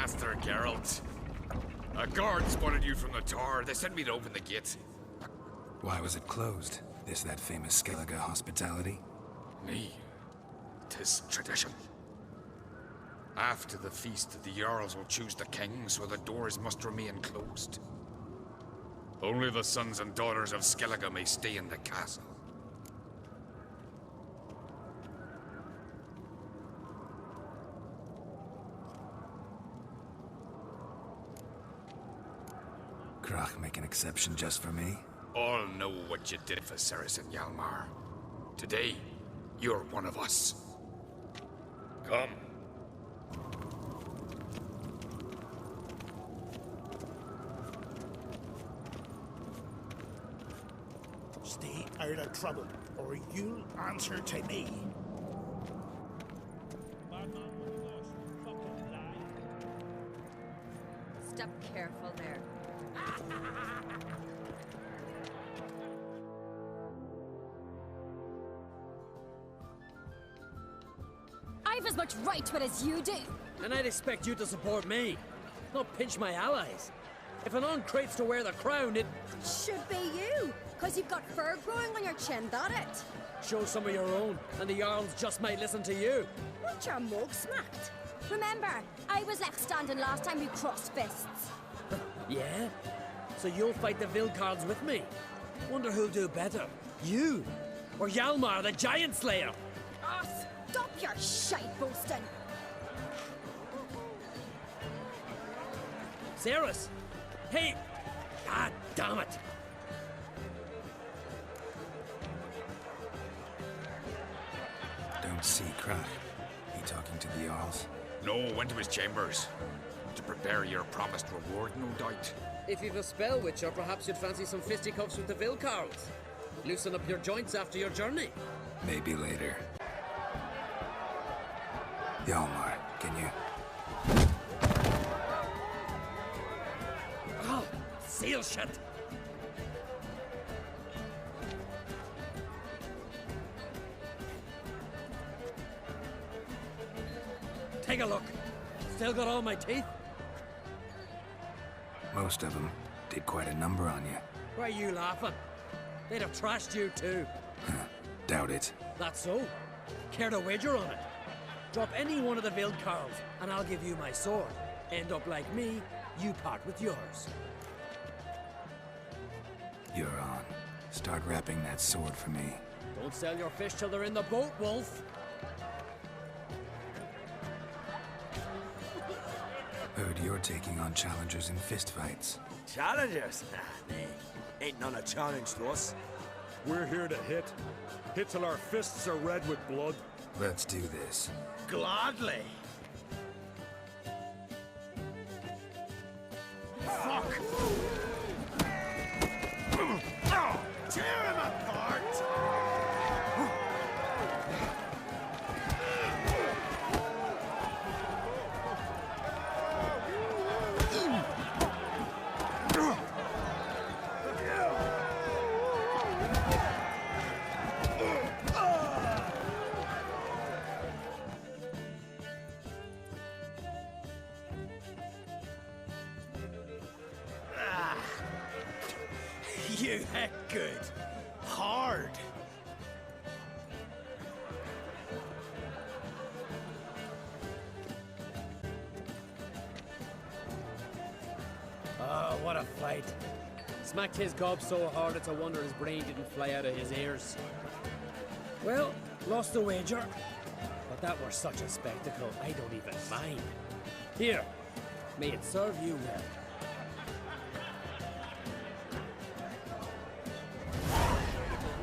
Master Geralt. A guard spotted you from the tower. They sent me to open the gate. Why was it closed? Is that famous Skellige hospitality? Me. 'Tis tradition. After the feast, the Jarls will choose the king, so the doors must remain closed. Only the sons and daughters of Skellige may stay in the castle. Krach make an exception just for me? All know what you did for Ceres and Hjalmar. Today, you're one of us. Come. Stay out of trouble, or you'll answer to me. Step careful there. I've as much right to it as you do. And I'd expect you to support me, not pinch my allies. If an uncrate's to wear the crown, it Should be you, because you've got fur growing on your chin, that it? shows some of your own, and the Jarls just might listen to you. Want your mug smacked? Remember, I was left standing last time we crossed fists. Yeah? So you'll fight the Vilcards with me? Wonder who'll do better, you or Hjalmar the Giant Slayer? Oh, stop your shite boasting. Ceres? Hey! God damn it! Don't see Krach. He talking to the Jarls? No, went to his chambers. To prepare your promised reward, no doubt. If you've a spell witcher, perhaps you'd fancy some fisticuffs with the Vilcards. Loosen up your joints after your journey. Maybe later. Hjalmar, can you? Oh, seal shut! Take a look. Still got all my teeth? Most of them did quite a number on you. Why are you laughing? They'd have trashed you too. Doubt it. That's so. Care to wager on it? Drop any one of the Vilcards, and I'll give you my sword. End up like me, you part with yours. You're on. Start wrapping that sword for me. Don't sell your fish till they're in the boat, Wolf. Heard you're taking on challengers in fistfights. Challengers? Nah, nay. Ain't none a challenge to us. We're here to hit. Hit till our fists are red with blood. Let's do this. Gladly. Fuck! Tear him apart! You hit good. Hard. Oh, what a fight. Smacked his gob so hard it's a wonder his brain didn't fly out of his ears. Well, lost the wager. But that were such a spectacle, I don't even mind. Here, may it serve you well.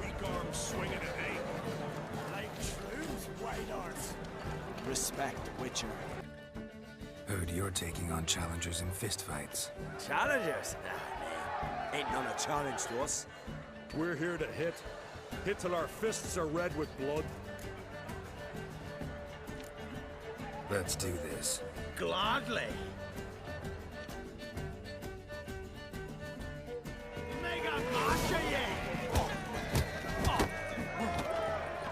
Weak arms swinging at me. Like shrooms, white arse. Respect, Witcher. Heard you're taking on challengers in fistfights. Challengers? Nah, nay. Ain't none a challenge to us. We're here to hit. Hit till our fists are red with blood. Let's do this. Gladly. Mega Masha, yeah!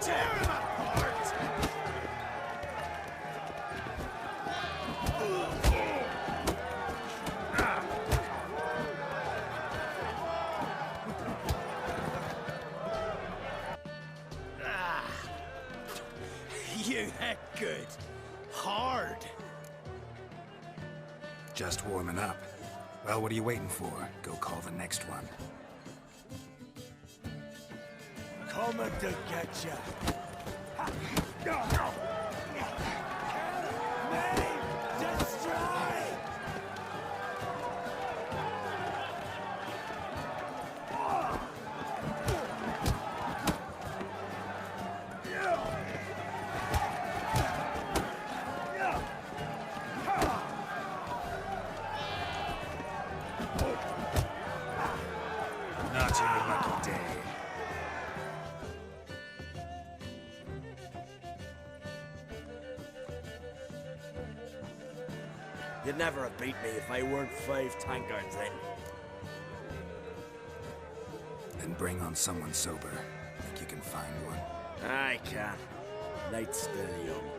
Tear him apart! Good. Hard. Just warming up. Well, what are you waiting for? Go call the next one. Coming to get ya. Main destroy! Not your lucky day. You'd never have beat me if I weren't 5 tankards then. Then bring on someone sober. Think you can find one? I can. Night's still young.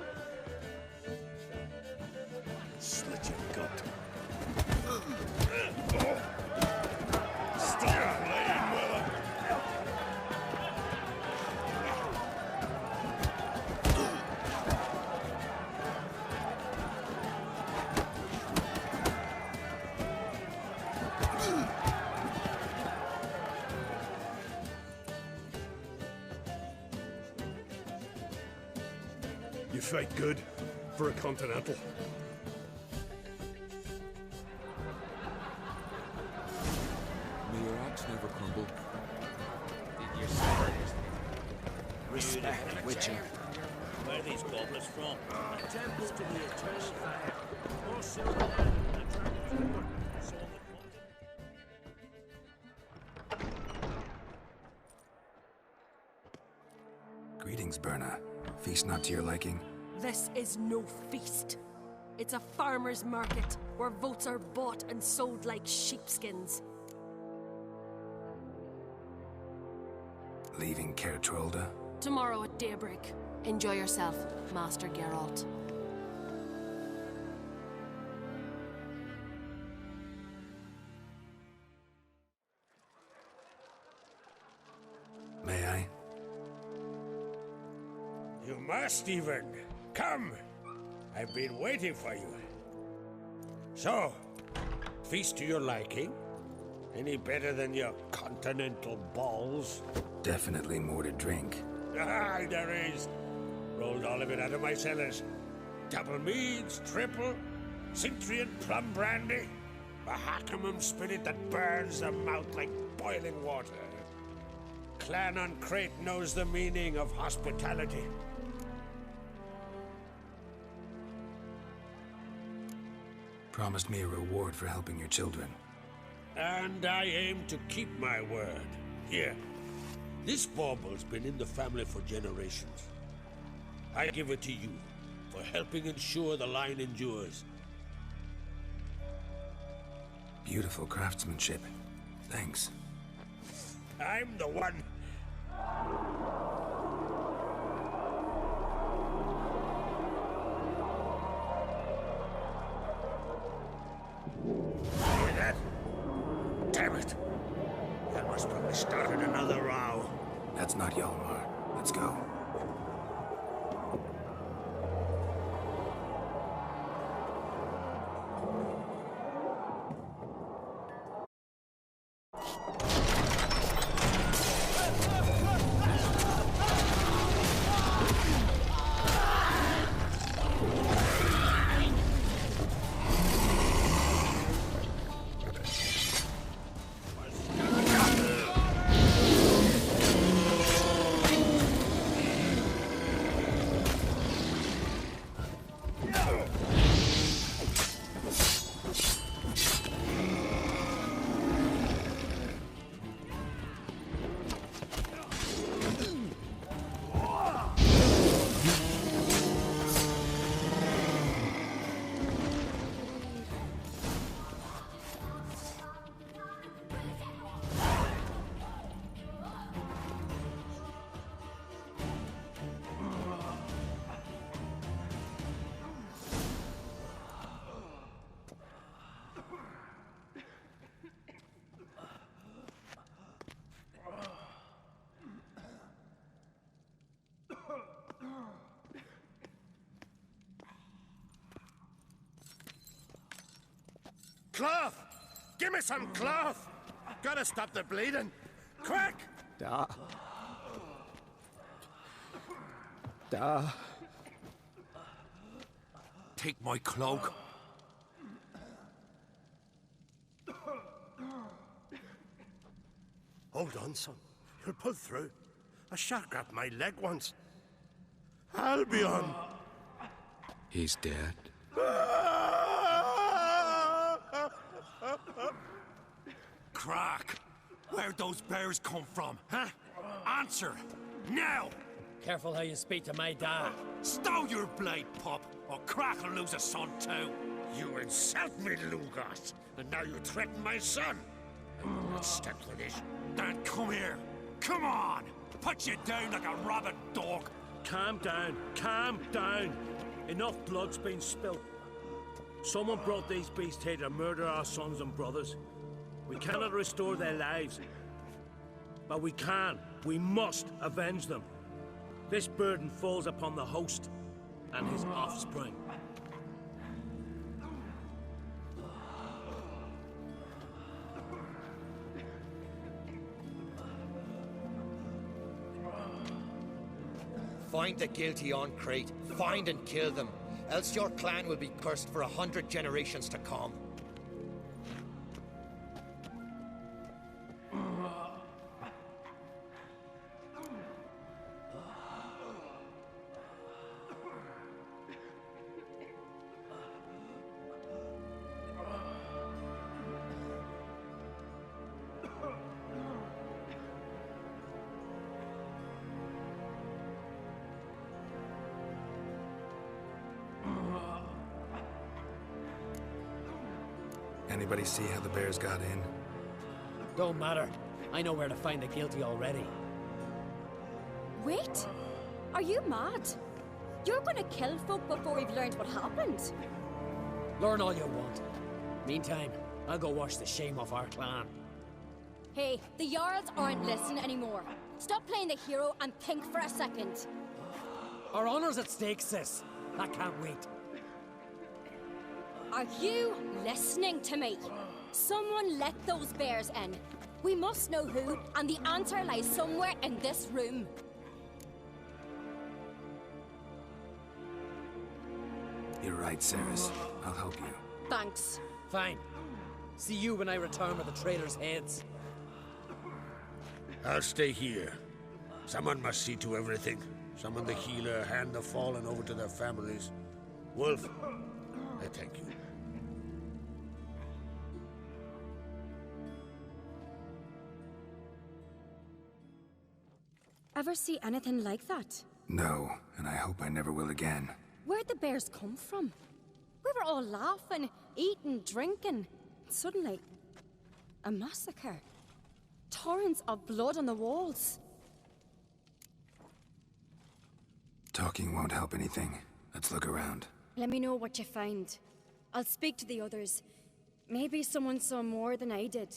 Slit your gut. Stop playing with him! You fight good for a continental. May your axe never crumble. Respect, Witcher. Where are these goblets from? Temples to the eternal fire. More silver than Greetings, Berna. Feast not to your liking? This is no feast. It's a farmer's market where votes are bought and sold like sheepskins. Leaving Caer Trolda? Tomorrow at daybreak. Enjoy yourself, Master Geralt. May I? You must even. Come. I've been waiting for you. So, feast to your liking? Any better than your continental balls? Definitely more to drink. Ah, there is. Rolled all of it out of my cellars. Double meads, triple, Cintrian plum brandy, a Hackamum spirit that burns the mouth like boiling water. Clan on Crate knows the meaning of hospitality. Promised me a reward for helping your children. And I aim to keep my word. Here, this bauble's been in the family for generations. I give it to you for helping ensure the line endures. Beautiful craftsmanship. Thanks. I'm the one. Hear that? Damn it! That must probably started another row. That's not Hjalmar. Let's go. Cloth! Give me some cloth! Gotta stop the bleeding! Quick! Da. Take my cloak. Hold on, son. You'll pull through. A shark grabbed my leg once. Albion! He's dead. Crack! Where'd those bears come from, huh? Answer! Now! Careful how you speak to my dad. Stow your blade, pup, or Crack will lose a son too. You insult me, Lugos, and now you threaten my son. I will not step for this. Then come here. Come on! Put you down like a rabid dog. Calm down. Calm down. Enough blood's been spilt. Someone brought these beasts here to murder our sons and brothers. We cannot restore their lives. But we can. We must avenge them. This burden falls upon the host and his offspring. Find the guilty on Crete. Find and kill them. Else your clan will be cursed for 100 generations to come. Anybody see how the bears got in? Don't matter. I know where to find the guilty already. Wait! Are you mad? You're gonna kill folk before we've learned what happened. Learn all you want. Meantime, I'll go wash the shame off our clan. Hey, the Jarls aren't listening anymore. Stop playing the hero and think for a second. Our honor's at stake, sis. I can't wait. Are you listening to me? Someone let those bears in. We must know who, and the answer lies somewhere in this room. You're right, Ceres. I'll help you. Thanks. Fine. See you when I return with the traitors' heads. I'll stay here. Someone must see to everything. Summon the healer, hand the fallen over to their families. Wolf, I thank you. Ever see anything like that? No, and I hope I never will again. Where'd the bears come from? We were all laughing, eating, drinking. Suddenly, a massacre. Torrents of blood on the walls. Talking won't help anything. Let's look around. Let me know what you find. I'll speak to the others. Maybe someone saw more than I did.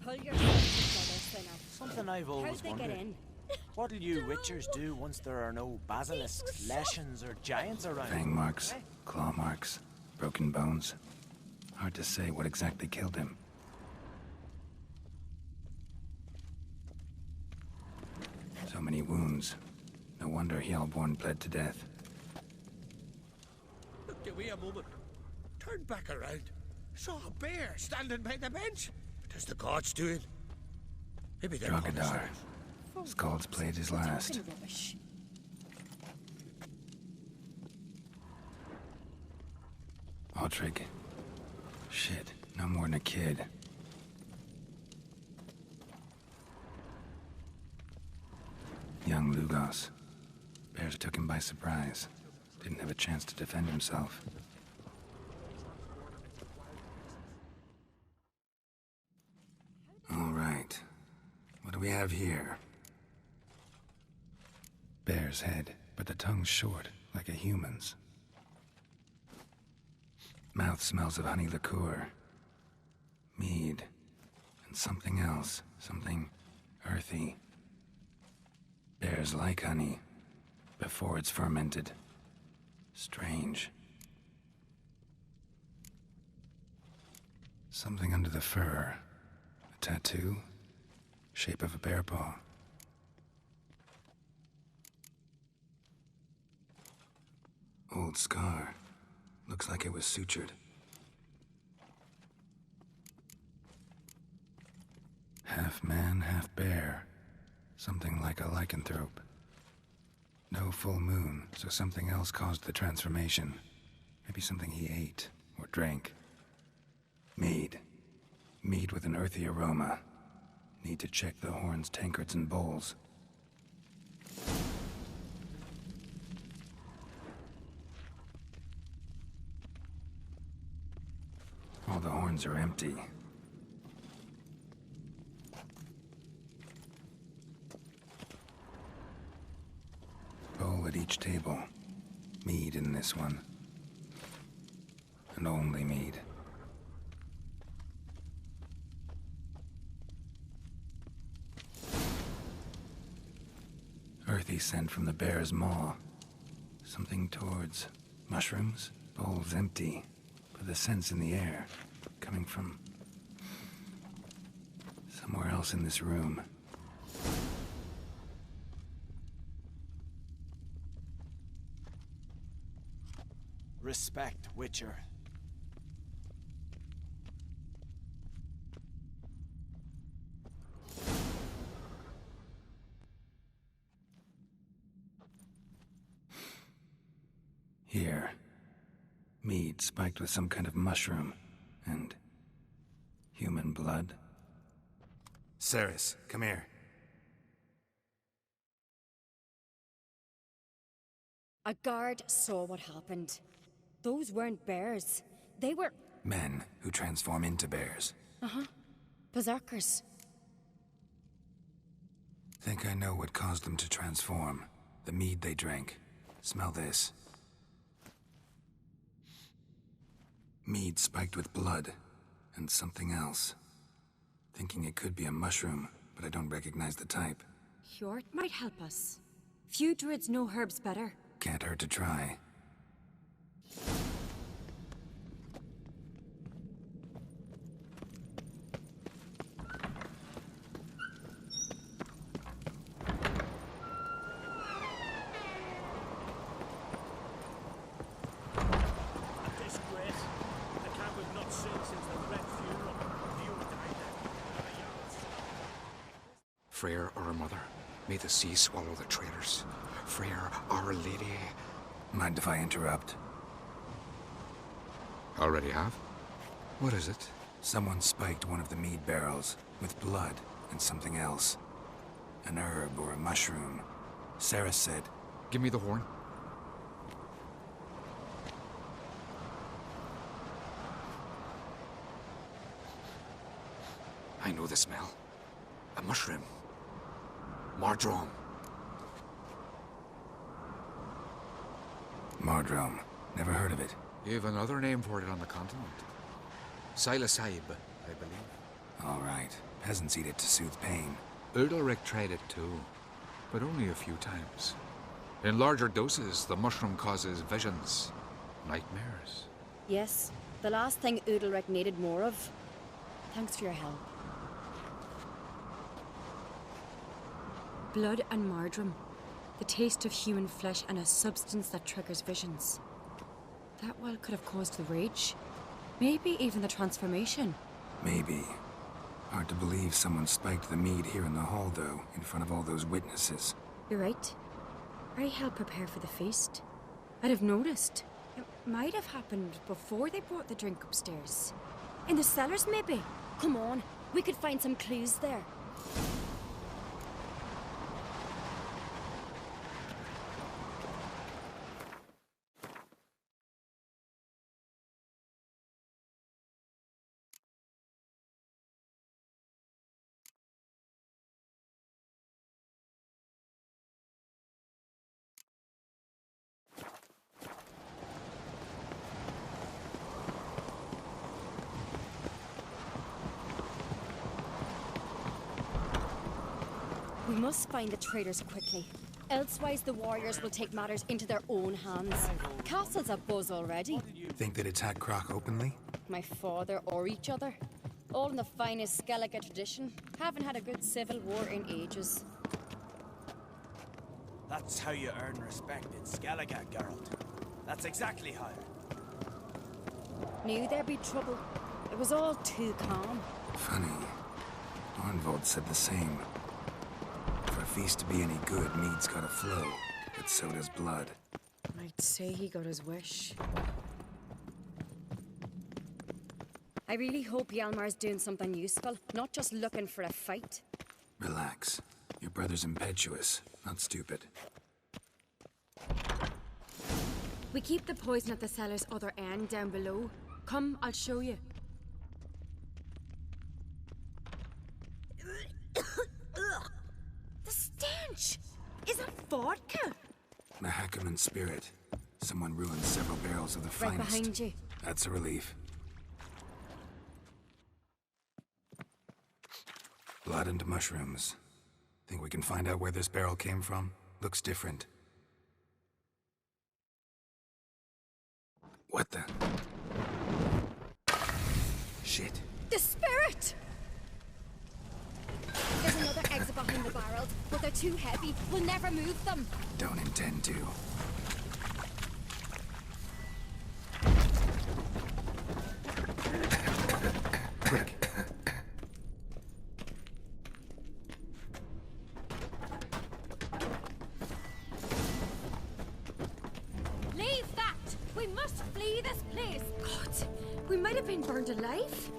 Pull yourself together, sinner. Something I've always How'd they wondered. get in? What'll you witchers do once there are no basilisks, leshens, or giants around? Fang marks, claw marks, broken bones. Hard to say what exactly killed him. So many wounds. No wonder Hellborn bled to death. Look, give me a moment. Turn back around. Saw a bear standing by the bench. What is the gods doing? Maybe they're Drogadar. Skald's played his last. Aldrich. Shit, no more than a kid. Young Lugos. Bears took him by surprise. Didn't have a chance to defend himself. All right. What do we have here? Bear's head, but the tongue's short, like a human's. Mouth smells of honey liqueur. Mead. And something else. Something earthy. Bears like honey before it's fermented. Strange. Something under the fur. A tattoo? Shape of a bear paw. Old scar. Looks like it was sutured. Half man, half bear. Something like a lycanthrope. No full moon, so something else caused the transformation. Maybe something he ate or drank. Mead. Mead with an earthy aroma. Need to check the horns, tankards, and bowls. All the horns are empty. Bowl at each table. Mead in this one. And only mead. Earthy scent from the bear's maw. Something towards mushrooms. Bowl's empty, but the scent's in the air. Coming from somewhere else in this room. Respect, Witcher. Here. Mead spiked with some kind of mushroom. And human blood. Ceres, come here. A guard saw what happened. Those weren't bears. They were... Men who transform into bears. Uh-huh. Berserkers. Think I know what caused them to transform. The mead they drank. Smell this. Mead spiked with blood. And something else. Thinking it could be a mushroom, but I don't recognize the type. Hjort might help us. Few druids know herbs better. Can't hurt to try. Freyr, our mother, may the sea swallow the traitors. Freyr, our lady. Mind if I interrupt? Already have? What is it? Someone spiked one of the mead barrels with blood and something else. An herb or a mushroom. Sarah said... Give me the horn. I know the smell. A mushroom. Mardrome. Mardrome. Never heard of it. You've another name for it on the continent. Psilocybe, I believe. All right. Peasants eat it to soothe pain. Udalric tried it too, but only a few times. In larger doses, the mushroom causes visions, nightmares. Yes, the last thing Udalric needed more of. Thanks for your help. Blood and mardrome. The taste of human flesh and a substance that triggers visions. That well could have caused the rage. Maybe even the transformation. Maybe. Hard to believe someone spiked the mead here in the hall, though, in front of all those witnesses. You're right. I helped prepare for the feast. I'd have noticed. It might have happened before they brought the drink upstairs. In the cellars, maybe? Come on, we could find some clues there. We must find the traitors quickly. Elsewise, the warriors will take matters into their own hands. The castle's abuzz already. Think they'd attack Croc openly? My father or each other. All in the finest Skellige tradition. Haven't had a good civil war in ages. That's how you earn respect in Skellige, Geralt. That's exactly how. Knew there'd be trouble. It was all too calm. Funny. Arnvold said the same. For a feast to be any good, mead's gotta flow, but so does blood. I'd say he got his wish. I really hope Hjalmar's doing something useful, not just looking for a fight. Relax. Your brother's impetuous, not stupid. We keep the poison at the cellar's other end down below. Come, I'll show you. The stench! Is that vodka? Mahakaman spirit. Someone ruined several barrels of the Right finest. behind you. That's a relief. Blood and mushrooms. Think we can find out where this barrel came from? Looks different. What the? Shit. The spirit! There's another exit behind the barrels, but they're too heavy. We'll never move them. Don't intend to. Quick. Leave that! We must flee this place! God, we might have been burned alive.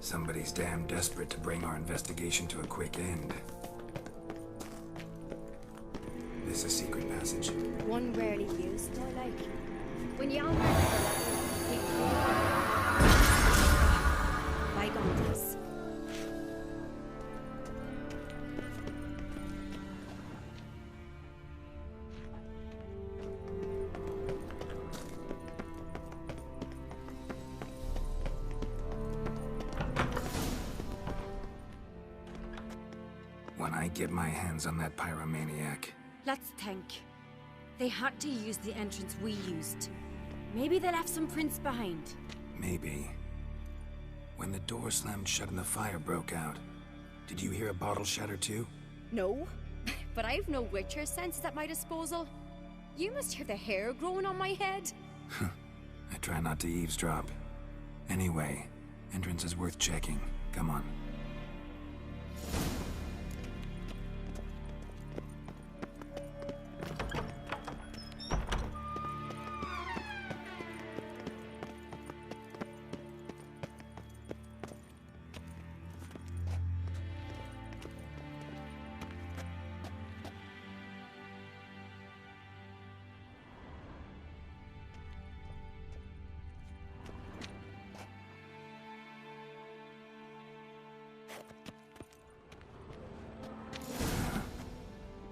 Somebody's damn desperate to bring our investigation to a quick end. This is a secret passage. One rarely used, I like. When Hjalmar bygone days. When I get my hands on that pyromaniac. Let's think. They had to use the entrance we used. Maybe they left some prints behind. Maybe. When the door slammed shut and the fire broke out, did you hear a bottle shatter too? No, but I've no Witcher senses at my disposal. You must hear the hair growing on my head. I try not to eavesdrop. Anyway, entrance is worth checking. Come on.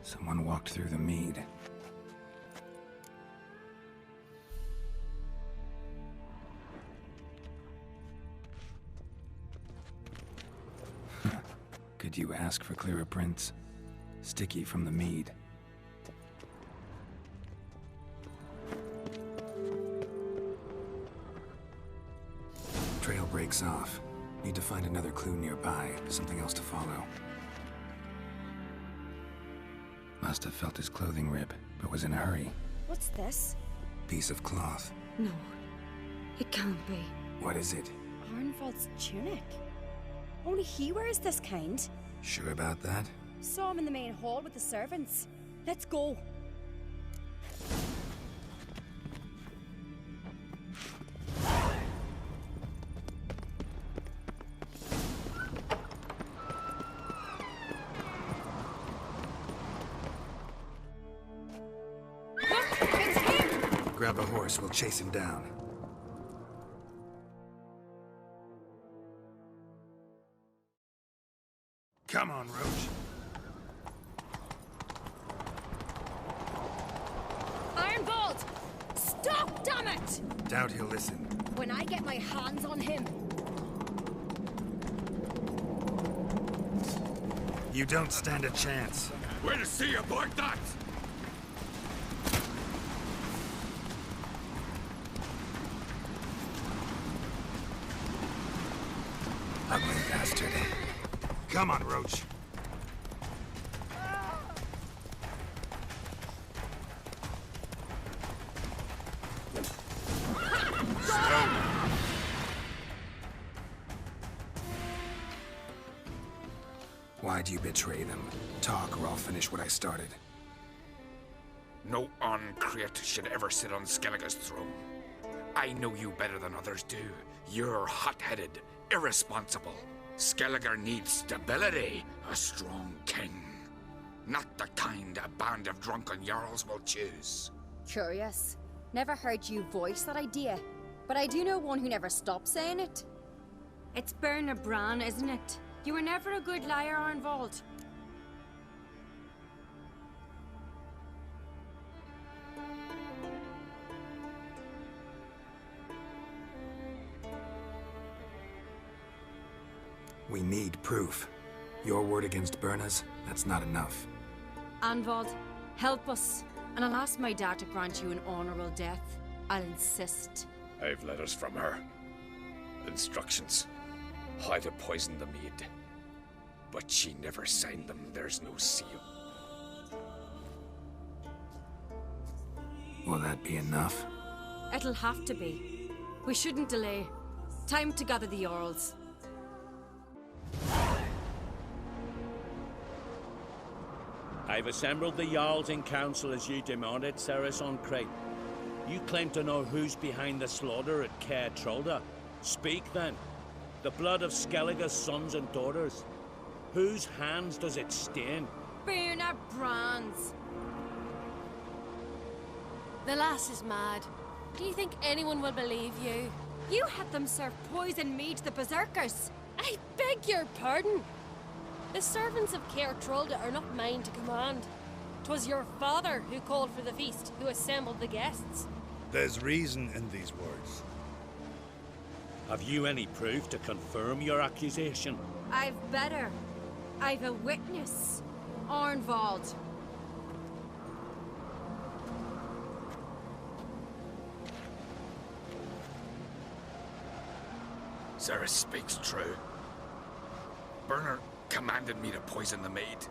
Someone walked through the mead. Could you ask for clearer prints? Sticky from the mead. Trail breaks off. Need to find another clue nearby, something else to follow. Must have felt his clothing rip, but was in a hurry. What's this? Piece of cloth. No, it can't be. What is it? Arnvold's tunic. Only he wears this kind. Sure about that? Saw him in the main hall with the servants. Let's go. Grab a horse, we'll chase him down. Come on, Roach. Arnvold! Stop, damn it! Doubt he'll listen. When I get my hands on him. You don't stand a chance. We'll see about that! Ugly bastard. Come on, Roach. Why'd you betray them? Talk, or I'll finish what I started. No on-crate should ever sit on Skellige's throne. I know you better than others do. You're hot-headed, irresponsible. Skellige needs stability, a strong king. Not the kind a band of drunken jarls will choose. Curious. Never heard you voice that idea, but I do know one who never stops saying it. It's Bernard Bran, isn't it? You were never a good liar, Arnvald. We need proof. Your word against Berna's, that's not enough. Arnvald, help us, and I'll ask my dad to grant you an honorable death. I'll insist. I've letters from her. Instructions. How to poison the mead. But she never signed them. There's no seal. Will that be enough? It'll have to be. We shouldn't delay. Time to gather the Jarls. I've assembled the Jarls in council as you demanded, Ceres on Crate. You claim to know who's behind the slaughter at Caer Trolda. Speak then. The blood of Skellige's sons and daughters. Whose hands does it stain? Bernard Bran's. The lass is mad. Do you think anyone will believe you? You had them serve poison mead to the berserkers. I beg your pardon. The servants of Caer Trolda are not mine to command. 'Twas your father who called for the feast, who assembled the guests. There's reason in these words. Have you any proof to confirm your accusation? I've better. I've a witness. Arnvald. Ceres speaks true. Bernard commanded me to poison the maid.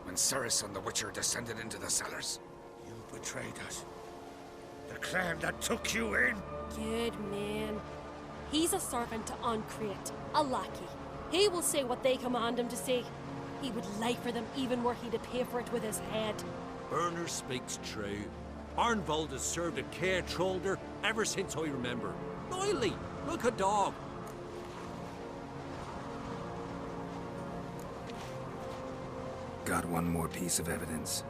When Ceres and the Witcher descended into the cellars. You betrayed us. The clan that took you in. Good man. He's a servant to Ancrate, a lackey. He will say what they command him to say. He would lie for them even were he to pay for it with his head. Bernard speaks true. Arnvald has served at Caer Trolda ever since I remember. Noily, look a dog. Got one more piece of evidence.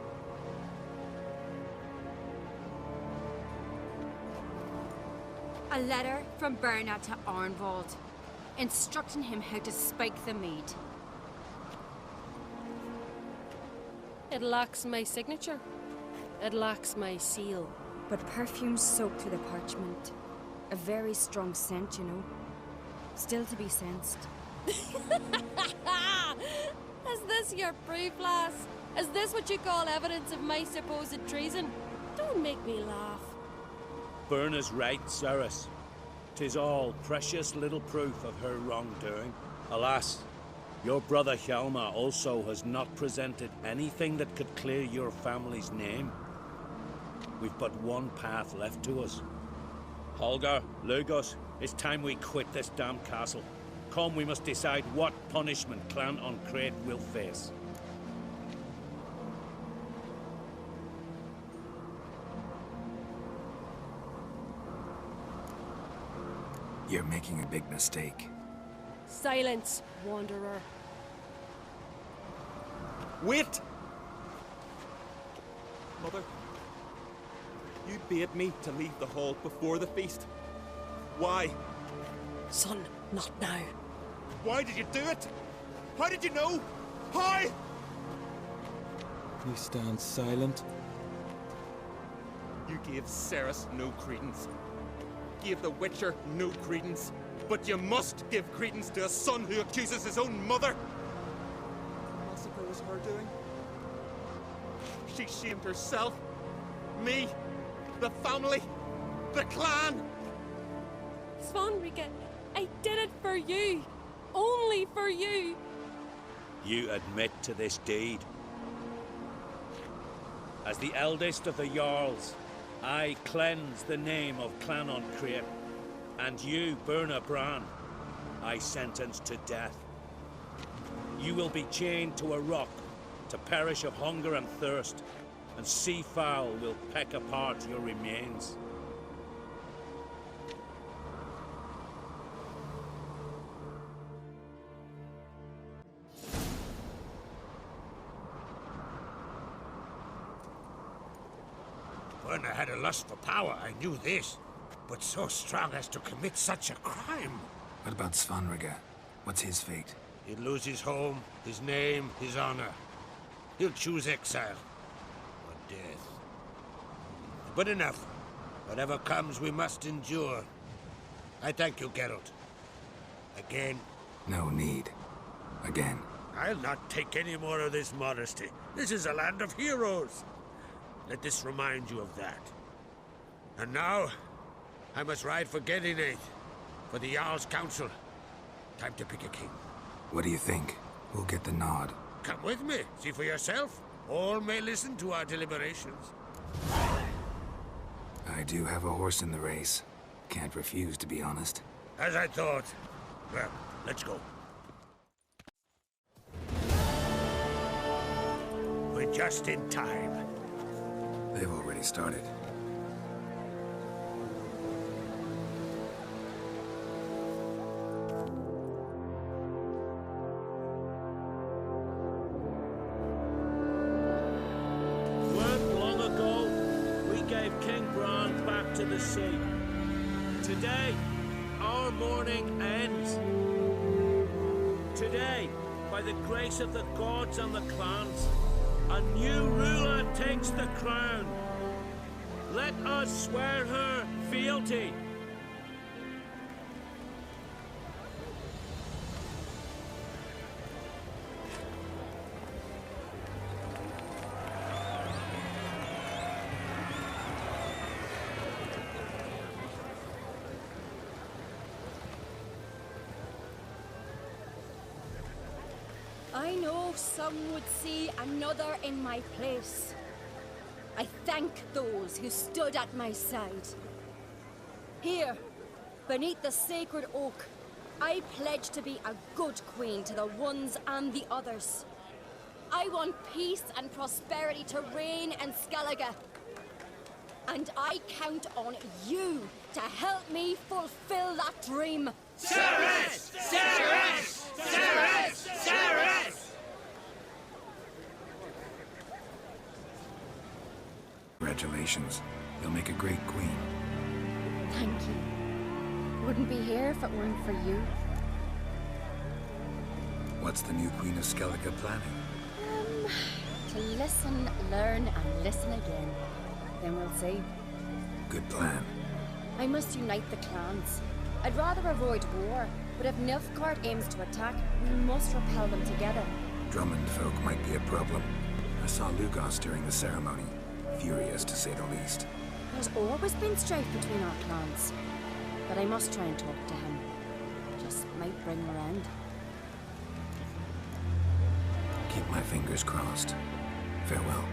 A letter from Bernard to Arnvald, instructing him how to spike the mead. It lacks my signature. It lacks my seal. But perfume soaked through the parchment. A very strong scent, you know. Still to be sensed. Is this your proof, lass? Is this what you call evidence of my supposed treason? Don't make me laugh. Berna's right, Ceres. 'Tis all precious little proof of her wrongdoing. Alas, your brother Hjalmar also has not presented anything that could clear your family's name. We've but one path left to us. Holger, Lugos, it's time we quit this damn castle. Come, we must decide what punishment Clan Ancrate will face. You're making a big mistake. Silence, wanderer. Wait! Mother, you bade me to leave the hall before the feast. Why? Son, not now. Why did you do it? How did you know? How? You stand silent. You gave Ceres no credence. Gave the Witcher no credence. But you must give credence to a son who accuses his own mother. You must it was her doing. She shamed herself, me, the family, the clan. Svanrika, I did it for you. Only for you. You admit to this deed. As the eldest of the Jarls, I cleanse the name of Clan on Crete, and you, Burna Bran, I sentence to death. You will be chained to a rock to perish of hunger and thirst, and sea fowl will peck apart your remains. When I had a lust for power, I knew this. But so strong as to commit such a crime. What about Svanrika? What's his fate? He'll lose his home, his name, his honor. He'll choose exile. Or death. But enough. Whatever comes, we must endure. I thank you, Geralt. Again. No need. Again. I'll not take any more of this modesty. This is a land of heroes. Let this remind you of that. And now, I must ride for Gedinate, for the Jarl's Council. Time to pick a king. What do you think? Who'll get the nod? Come with me, see for yourself. All may listen to our deliberations. I do have a horse in the race. Can't refuse, to be honest. As I thought. Well, let's go. We're just in time. They've already started. Long ago, we gave King Bran back to the sea. Today, our mourning ends. Today, by the grace of the gods and the clans, a new ruler takes the crown. Let us swear her fealty. I know some would see another in my place. I thank those who stood at my side. Here, beneath the sacred oak, I pledge to be a good queen to the ones and the others. I want peace and prosperity to reign in Skellige. And I count on you to help me fulfill that dream. Ceres! Ceres! Ceres! Ceres! Congratulations. You'll make a great queen. Thank you. Wouldn't be here if it weren't for you. What's the new Queen of Skellige planning? To listen, learn, and listen again. Then we'll see. Good plan. I must unite the clans. I'd rather avoid war, but if Nilfgaard aims to attack, we must repel them together. Drummond folk might be a problem. I saw Lugos during the ceremony. Furious, to say the least. There's always been strife between our clans. But I must try and talk to him. Just might bring her end. Keep my fingers crossed. Farewell.